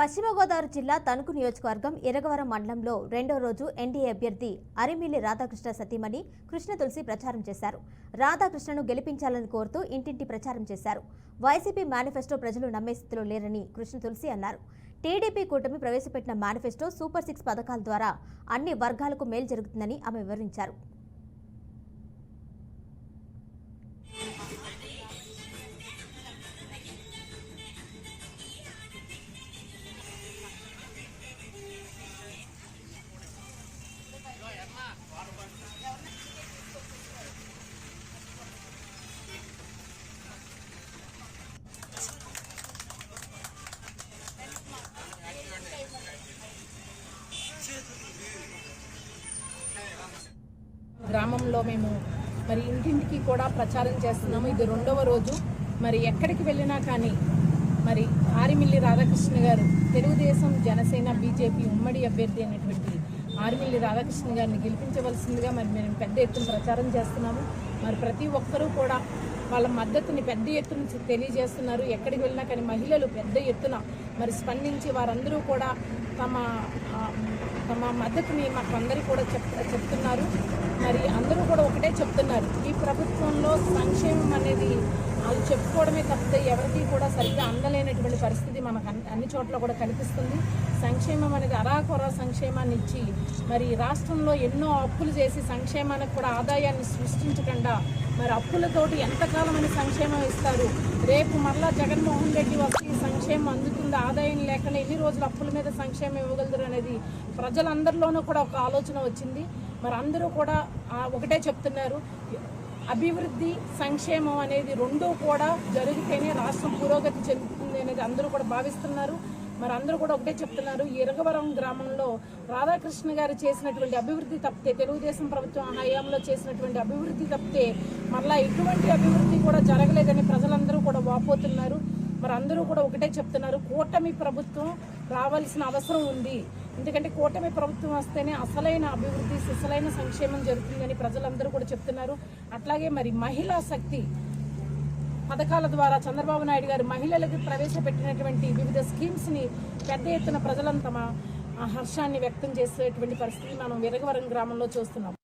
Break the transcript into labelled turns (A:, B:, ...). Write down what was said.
A: పశ్చిమ గోదావరి జిల్లా తణుకు నియోజకవర్గం ఇరగవరం మండలంలో రెండో రోజు ఎన్డీఏ అభ్యర్థి అరిమిల్లి రాధాకృష్ణ సతీమణి కృష్ణ తులసి ప్రచారం చేశారు. రాధాకృష్ణను గెలిపించాలని కోరుతూ ఇంటింటి ప్రచారం చేశారు. వైసీపీ మేనిఫెస్టో ప్రజలు నమ్మే స్థితిలో లేరని కృష్ణ తులసి అన్నారు. టీడీపీ కూటమి ప్రవేశపెట్టిన మేనిఫెస్టో సూపర్ 6 పథకాల ద్వారా అన్ని వర్గాలకు మేలు జరుగుతుందని ఆమె వివరించారు.
B: గ్రామంలో మేము మరి ఇంటింటికి కూడా ప్రచారం చేస్తున్నాము. ఇది రెండవ రోజు. మరి ఎక్కడికి వెళ్ళినా కానీ మరి ఆరిమిల్లి రాధాకృష్ణ గారు తెలుగుదేశం, జనసేన, బీజేపీ ఉమ్మడి అభ్యర్థి అయినటువంటి ఆరిమిల్లి రాధాకృష్ణ గారిని గెలిపించవలసిందిగా మరి మేము పెద్ద ఎత్తున ప్రచారం చేస్తున్నాము. మరి ప్రతి ఒక్కరూ కూడా వాళ్ళ మద్దతుని పెద్ద ఎత్తున తెలియజేస్తున్నారు. ఎక్కడికి వెళ్ళినా కానీ మహిళలు పెద్ద ఎత్తున మరి స్పందించి వారందరూ కూడా తమ మద్దతుని మాకు అందరూ కూడా చెప్తున్నారు. మరి అందరూ కూడా ఒకటే చెప్తున్నారు, ఈ ప్రభుత్వంలో సంక్షేమం అనేది వాళ్ళు చెప్పుకోవడమే తప్పితే ఎవరికి కూడా సరిగ్గా అందలేనటువంటి పరిస్థితి మనకు అన్ని చోట్ల కూడా కనిపిస్తుంది. సంక్షేమం అనేది అరాకొర సంక్షేమాన్ని ఇచ్చి మరి రాష్ట్రంలో ఎన్నో అప్పులు చేసి సంక్షేమానికి కూడా ఆదాయాన్ని సృష్టించకుండా మరి అప్పులతోటి ఎంతకాలమైన సంక్షేమం ఇస్తారు. రేపు మరలా జగన్మోహన్ రెడ్డి వచ్చి సంక్షేమం అందుతుంది, ఆదాయం లేకుండా ఎన్ని రోజులు అప్పుల మీద సంక్షేమం ఇవ్వగలరు అనేది ప్రజలందరిలోనూ కూడా ఒక ఆలోచన వచ్చింది. మరి అందరూ కూడా ఒకటే చెప్తున్నారు, అభివృద్ధి, సంక్షేమం అనేది రెండూ కూడా జరిగితేనే రాష్ట్రం పురోగతి చెందుతుంది అనేది అందరూ కూడా భావిస్తున్నారు. మరి అందరూ కూడా ఒకటే చెప్తున్నారు, ఇరగవరం గ్రామంలో రాధాకృష్ణ గారు చేసినటువంటి అభివృద్ధి తప్పితే, తెలుగుదేశం ప్రభుత్వం హయాంలో చేసినటువంటి అభివృద్ధి తప్పితే మరలా ఎటువంటి అభివృద్ధి కూడా జరగలేదని ప్రజలందరూ కూడా వాపోతున్నారు. మరి అందరూ కూడా ఒకటే చెప్తున్నారు, కూటమి ప్రభుత్వం రావాల్సిన అవసరం ఉంది. ఎందుకంటే కూటమి ప్రభుత్వం వస్తేనే అసలైన అభివృద్ధి, సిసలైన సంక్షేమం జరుగుతుందని ప్రజలందరూ కూడా చెప్తున్నారు. అట్లాగే మరి మహిళా శక్తి పథకాల ద్వారా చంద్రబాబు నాయుడు గారు మహిళలకు ప్రవేశపెట్టినటువంటి వివిధ స్కీమ్స్ని పెద్ద ఎత్తున ప్రజలంతా తమ హర్షాన్ని వ్యక్తం చేసేటువంటి పరిస్థితి మనం ఇరగవరం గ్రామంలో చూస్తున్నాం.